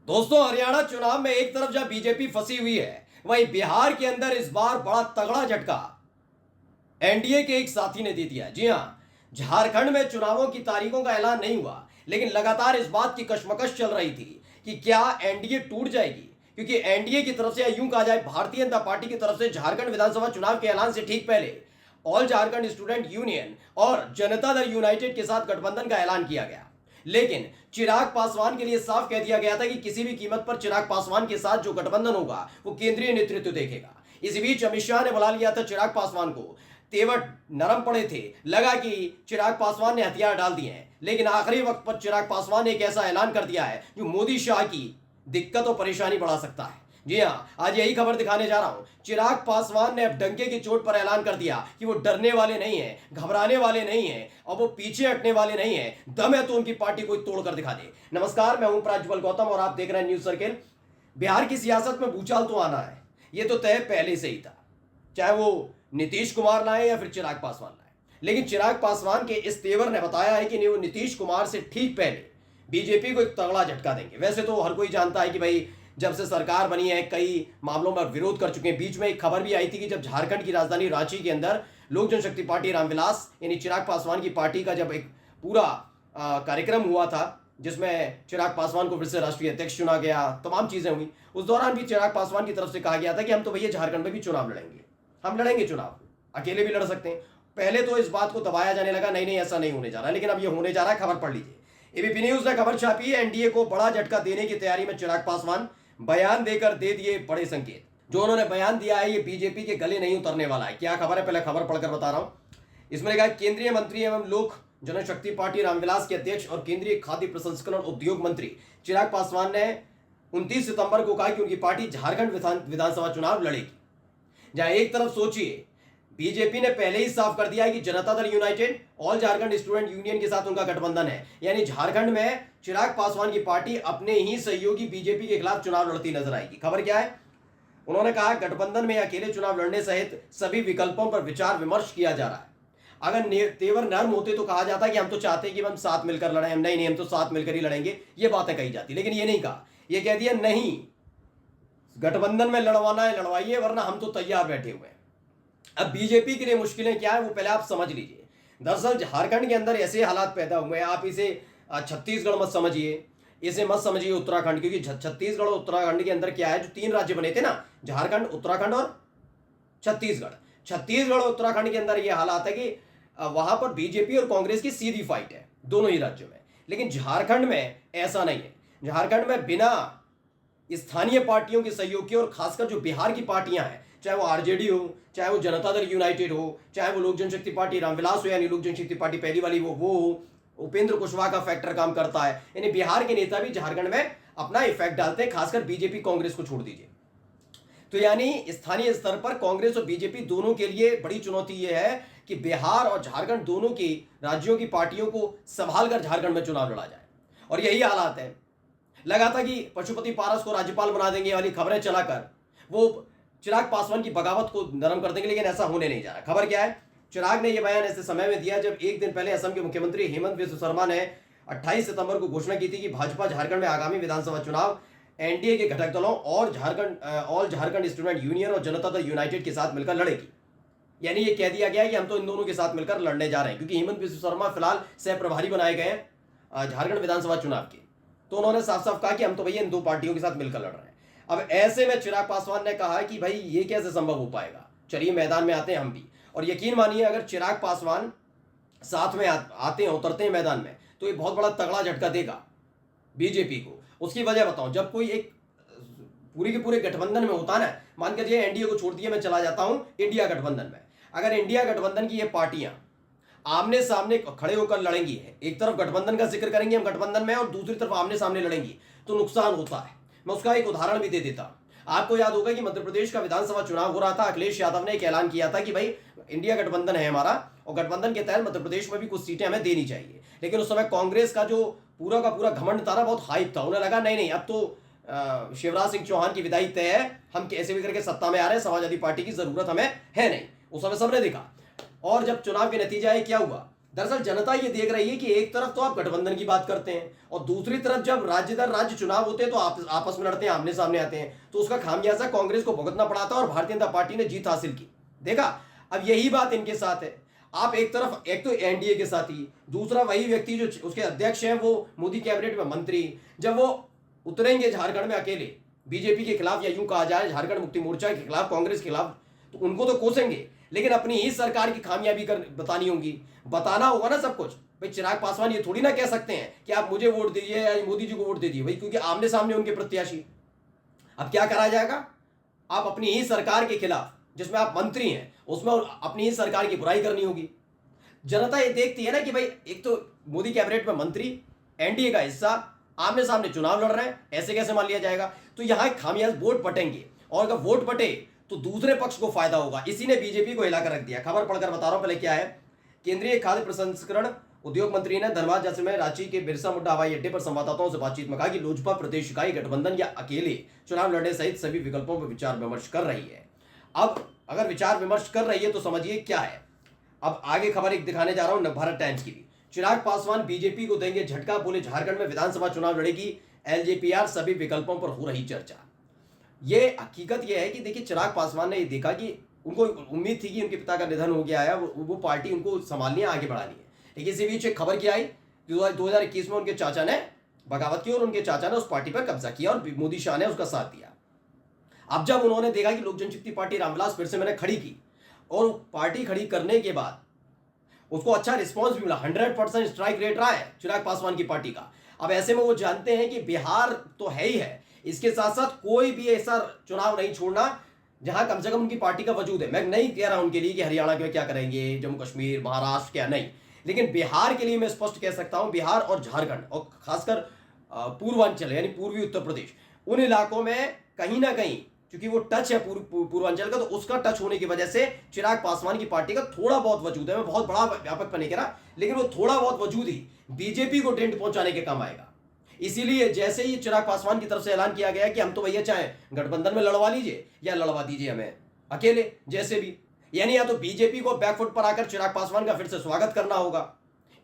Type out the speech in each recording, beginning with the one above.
दोस्तों, हरियाणा चुनाव में एक तरफ जब बीजेपी फंसी हुई है, वहीं बिहार के अंदर इस बार बड़ा तगड़ा झटका एनडीए के एक साथी ने दे दिया। जी हां, झारखंड में चुनावों की तारीखों का ऐलान नहीं हुआ, लेकिन लगातार इस बात की कशमकश चल रही थी कि क्या एनडीए टूट जाएगी। क्योंकि एनडीए की तरफ से, या यूं कहा जाए भारतीय जनता पार्टी की तरफ से, झारखंड विधानसभा चुनाव के ऐलान से ठीक पहले ऑल झारखंड स्टूडेंट यूनियन और जनता दल यूनाइटेड के साथ गठबंधन का ऐलान किया गया। लेकिन चिराग पासवान के लिए साफ कह दिया गया था कि किसी भी कीमत पर चिराग पासवान के साथ जो गठबंधन होगा वो केंद्रीय नेतृत्व देखेगा। इस बीच अमित शाह ने बुला लिया था चिराग पासवान को। तेवर नरम पड़े थे, लगा कि चिराग पासवान ने हथियार डाल दिए हैं, लेकिन आखिरी वक्त पर चिराग पासवान ने एक ऐसा ऐलान कर दिया है जो मोदी शाह की दिक्कत और परेशानी बढ़ा सकता है। जी हां, आज यही खबर दिखाने जा रहा हूं। चिराग पासवान ने अब डंके की चोट पर ऐलान कर दिया कि वो डरने वाले नहीं है, घबराने वाले नहीं है और वो पीछे हटने वाले नहीं है। दम है तो उनकी पार्टी को तोड़कर दिखा दे। नमस्कार, मैं हूं प्रज्वल गौतम और आप देख रहे हैं न्यूज सर्किल। बिहार की सियासत में भूचाल तो आना है, ये तो तय पहले से ही था, चाहे वो नीतीश कुमार लाए या फिर चिराग पासवान लाए। लेकिन चिराग पासवान के इस तेवर ने बताया है कि वो नीतीश कुमार से ठीक पहले बीजेपी को एक तगड़ा झटका देंगे। वैसे तो हर कोई जानता है कि भाई जब से सरकार बनी है कई मामलों में विरोध कर चुके हैं। बीच में एक खबर भी आई थी कि जब झारखंड की राजधानी रांची के अंदर लोक जनशक्ति पार्टी रामविलास यानी चिराग पासवान की पार्टी का जब एक पूरा कार्यक्रम हुआ था जिसमें चिराग पासवान को फिर से राष्ट्रीय अध्यक्ष चुना गया, तमाम चीजें हुई, उस दौरान भी चिराग पासवान की तरफ से कहा गया था कि हम तो भैया झारखंड में भी चुनाव लड़ेंगे, हम लड़ेंगे चुनाव, अकेले भी लड़ सकते हैं। पहले तो इस बात को दबाया जाने लगा, नहीं नहीं ऐसा नहीं होने जा रहा, लेकिन अब ये होने जा रहा है। खबर पढ़ लीजिए, एबीपी न्यूज ने खबर छापी है, एनडीए को बड़ा झटका देने की तैयारी में चिराग पासवान। बयान देकर दे दिए बड़े संकेत। जो उन्होंने बयान दिया है ये बीजेपी के गले नहीं उतरने वाला है। क्या खबर है, पहले खबर पढ़कर बता रहा हूं। इसमें लिखा है, केंद्रीय मंत्री एवं लोक जनशक्ति पार्टी रामविलास के अध्यक्ष और केंद्रीय खाद्य प्रसंस्करण उद्योग मंत्री चिराग पासवान ने 29 सितंबर को कहा कि उनकी पार्टी झारखंड विधानसभा चुनाव लड़ेगी। जहां एक तरफ सोचिए, बीजेपी ने पहले ही साफ कर दिया है कि Janata Dal United all Jharkhand student union के साथ उनका गठबंधन है, यानी झारखंड में चिराग पासवान की पार्टी अपने ही सहयोगी बीजेपी के खिलाफ चुनाव लड़ती नजर आएगी। खबर क्या है, उन्होंने कहा गठबंधन में अकेले चुनाव लड़ने सहित सभी विकल्पों पर विचार विमर्श किया जा रहा है। अगर तेवर नर्म होते तो कहा जाता कि हम तो चाहते हैं कि हम साथ मिलकर लड़ें, हम नहीं हम तो साथ मिलकर ही लड़ेंगे, ये बातें कही जाती, लेकिन ये नहीं कहा। ये कह दिया नहीं, गठबंधन में लड़वाना है लड़वाइए, वरना हम तो तैयार बैठे हुए हैं। अब बीजेपी के लिए मुश्किलें क्या है वो पहले आप समझ लीजिए। दरअसल झारखंड के अंदर ऐसे हालात पैदा हुए हैं, आप इसे छत्तीसगढ़ मत समझिए, इसे मत समझिए उत्तराखंड, क्योंकि छत्तीसगढ़ और उत्तराखंड के अंदर क्या है, जो 3 राज्य बने थे ना, झारखंड, उत्तराखंड और छत्तीसगढ़। छत्तीसगढ़ और उत्तराखंड के अंदर यह हालात है कि वहां पर बीजेपी और कांग्रेस की सीधी फाइट है दोनों ही राज्यों में। लेकिन झारखंड में ऐसा नहीं है। झारखंड में बिना स्थानीय पार्टियों के सहयोग के, और खासकर जो बिहार की पार्टियां हैं, चाहे वो आरजेडी हो, चाहे वो जनता दल यूनाइटेड हो, चाहे वो लोक जनशक्ति पार्टी रामविलास हो, यानी लोक जनशक्ति पार्टी पहली वाली वो हो, उपेंद्र कुशवाहा का फैक्टर काम करता है, यानी बिहार के नेता भी झारखंड में अपना इफेक्ट डालते हैं, खासकर बीजेपी कांग्रेस को छोड़ दीजिए। तो यानी स्थानीय स्तर पर कांग्रेस और बीजेपी दोनों के लिए बड़ी चुनौती यह है कि बिहार और झारखंड दोनों की राज्यों की पार्टियों को संभाल कर झारखंड में चुनाव लड़ा जाए, और यही हालात है। लगा था कि पशुपति पारस को राज्यपाल बना देंगे वाली खबरें चलाकर वो चिराग पासवान की बगावत को नरम कर देंगे, लेकिन ऐसा होने नहीं जा रहा। खबर क्या है, चिराग ने यह बयान ऐसे समय में दिया जब एक दिन पहले असम के मुख्यमंत्री हेमंत बिस्व शर्मा ने 28 सितंबर को घोषणा की थी कि भाजपा झारखंड में आगामी विधानसभा चुनाव एनडीए के घटक दलों और ऑल झारखंड स्टूडेंट यूनियन और जनता दल यूनाइटेड के साथ मिलकर लड़ेगी। यानी ये कह दिया गया है कि हम तो इन दोनों के साथ मिलकर लड़ने जा रहे हैं, क्योंकि हेमंत बिस्व शर्मा फिलहाल सह प्रभारी बनाए गए हैं झारखंड विधानसभा चुनाव के। तो उन्होंने साफ साफ कहा कि हम तो भैया इन 2 पार्टियों के साथ मिलकर लड़ रहे हैं। अब ऐसे में चिराग पासवान ने कहा कि भाई ये कैसे संभव हो पाएगा, चलिए मैदान में आते हैं हम भी। और यकीन मानिए, अगर चिराग पासवान साथ में आते हैं, उतरते हैं मैदान में, तो ये बहुत बड़ा तगड़ा झटका देगा बीजेपी को। उसकी वजह बताऊं, जब कोई एक पूरी के पूरे गठबंधन में होता ना, मान कर जाइए एनडीए को छोड़ दिया, मैं चला जाता हूं इंडिया गठबंधन में। अगर इंडिया गठबंधन की ये पार्टियां आमने सामने खड़े होकर लड़ेंगी, एक तरफ गठबंधन का जिक्र करेंगे हम गठबंधन में और दूसरी तरफ आमने सामने लड़ेंगी, तो नुकसान होता है। मैं उसका एक उदाहरण भी दे देता। आपको याद होगा कि मध्य प्रदेश का विधानसभा चुनाव हो रहा था, अखिलेश यादव ने एक ऐलान किया था कि भाई इंडिया गठबंधन है हमारा, और गठबंधन के तहत मध्य प्रदेश में भी कुछ सीटें हमें देनी चाहिए। लेकिन उस समय कांग्रेस का जो पूरा का पूरा घमंड था ना, बहुत हाइप था, उन्हें लगा नहीं नहीं अब तो शिवराज सिंह चौहान की विदाई तय है, हम कैसे भी करके सत्ता में आ रहे हैं, समाजवादी पार्टी की जरूरत हमें है नहीं। उस समय सबने देखा, और जब चुनाव के नतीजे आए क्या हुआ, दरअसल जनता ये देख रही है कि एक तरफ तो आप गठबंधन की बात करते हैं और दूसरी तरफ जब राज्य दर राज्य चुनाव होते हैं तो आपस में लड़ते हैं, आमने सामने आते हैं, तो उसका खामियाजा कांग्रेस को भुगतना पड़ा था और भारतीय जनता पार्टी ने जीत हासिल की। देखा, अब यही बात इनके साथ है। आप एक तरफ एक तो एनडीए के साथी, दूसरा वही व्यक्ति जो उसके अध्यक्ष हैं वो मोदी कैबिनेट में मंत्री, जब वो उतरेंगे झारखंड में अकेले बीजेपी के खिलाफ या यूं कहा जाए झारखंड मुक्ति मोर्चा के खिलाफ, कांग्रेस के खिलाफ, तो उनको तो कोसेंगे, लेकिन अपनी ही सरकार की खामियां भी बतानी होंगी, बताना होगा ना सब कुछ। भाई चिराग पासवान ये थोड़ी ना कह सकते हैं कि आप मुझे वोट दीजिए या मोदी जी को वोट दे दीजिए भाई, क्योंकि आमने सामने उनके प्रत्याशी। अब क्या करा जाएगा, आप अपनी ही सरकार के खिलाफ जिसमें आप मंत्री हैं उसमें अपनी ही सरकार की बुराई करनी होगी। जनता ये देखती है ना कि भाई एक तो मोदी कैबिनेट में मंत्री, एनडीए का हिस्सा, आमने सामने चुनाव लड़ रहे हैं, ऐसे कैसे मान लिया जाएगा। तो यहां खामियाज वोट बटेंगे और अगर वोट बटे तो दूसरे पक्ष को फायदा होगा। इसी ने बीजेपी को हिलाकर रख दिया। खबर पढ़कर बता रहा हूं पहले क्या है। केंद्रीय खाद्य प्रसंस्करण उद्योग मंत्री ने धनबाद जैसे में रांची के बिरसा मुंडा हवाई अड्डे पर संवाददाताओं से बातचीत में कहा कि लोजपा प्रदेश इकाई गठबंधन या अकेले चुनाव लड़ने सहित सभी विकल्पों पर विचार विमर्श कर रही है। अब अगर विचार विमर्श कर रही है तो समझिए क्या है। अब आगे खबर एक दिखाने जा रहा हूं नवभारत टाइम्स की भी। चिराग पासवान बीजेपी को देंगे झटका, बोले झारखंड में विधानसभा चुनाव लड़ेगी एलजेपीआर, सभी विकल्पों पर हो रही चर्चा। ये हकीकत ये है कि देखिए चिराग पासवान ने ये देखा कि उनको उम्मीद थी कि उनके पिता का निधन हो गया है, वो पार्टी उनको संभालनी है, आगे बढ़ानी है। लेकिन इसी बीच एक खबर क्या आई, 2021 में उनके चाचा ने बगावत की और उनके चाचा ने उस पार्टी पर कब्जा किया और मोदी शाह ने उसका साथ दिया। अब जब उन्होंने देखा कि लोक जनशक्ति पार्टी रामविलास फिर से मैंने खड़ी की और पार्टी खड़ी करने के बाद उसको अच्छा रिस्पॉन्स भी मिला, 100% स्ट्राइक रेट रहा है चिराग पासवान की पार्टी का। अब ऐसे में वो जानते हैं कि बिहार तो है ही है, इसके साथ साथ कोई भी ऐसा चुनाव नहीं छोड़ना जहां कम से कम उनकी पार्टी का वजूद है। मैं नहीं कह रहा उनके लिए कि हरियाणा के क्या करेंगे, जम्मू कश्मीर, महाराष्ट्र क्या नहीं, लेकिन बिहार के लिए मैं स्पष्ट कह सकता हूं, बिहार और झारखंड और खासकर पूर्वांचल यानी पूर्वी उत्तर प्रदेश, उन इलाकों में कहीं ना कहीं क्योंकि वो टच है पूर्वांचल का, तो उसका टच होने की वजह से चिराग पासवान की पार्टी का थोड़ा बहुत वजूद है। मैं बहुत बड़ा व्यापक पर नहीं कह रहा, लेकिन वो थोड़ा बहुत वजूद ही बीजेपी को डेंट पहुंचाने के काम आएगा। इसीलिए जैसे ही चिराग पासवान की तरफ से ऐलान किया गया कि हम तो भैया चाहे गठबंधन में लड़वा लीजिए या लड़वा दीजिए हमें अकेले, जैसे भी, यानी या तो बीजेपी को बैकफुट पर आकर चिराग पासवान का फिर से स्वागत करना होगा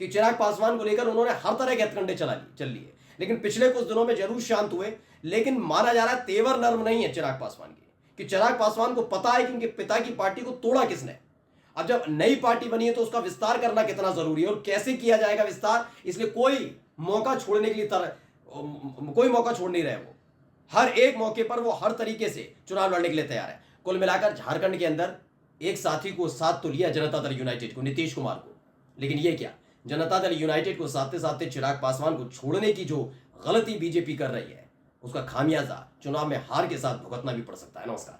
कि चिराग पासवान को लेकर उन्होंने हर तरह के हथकंडे चल लिए, लेकिन पिछले कुछ दिनों में जरूर शांत हुए। लेकिन माना जा रहा है तेवर नर्म नहीं है चिराग पासवान की, कि चिराग पासवान को पता है कि उनके पिता की पार्टी को तोड़ा किसने। अब जब नई पार्टी बनी है तो उसका विस्तार करना कितना जरूरी है और कैसे किया जाएगा विस्तार, इसलिए कोई मौका छोड़ने के लिए कोई मौका छोड़ नहीं रहे। वो हर एक मौके पर वो हर तरीके से चुनाव लड़ने के लिए तैयार है। कुल मिलाकर झारखंड के अंदर एक साथी को साथ तो लिया जनता दल यूनाइटेड को, नीतीश कुमार को, लेकिन ये क्या, जनता दल यूनाइटेड को साथ साथ चिराग पासवान को छोड़ने की जो गलती बीजेपी कर रही है उसका खामियाजा चुनाव में हार के साथ भुगतना भी पड़ सकता है। नमस्कार।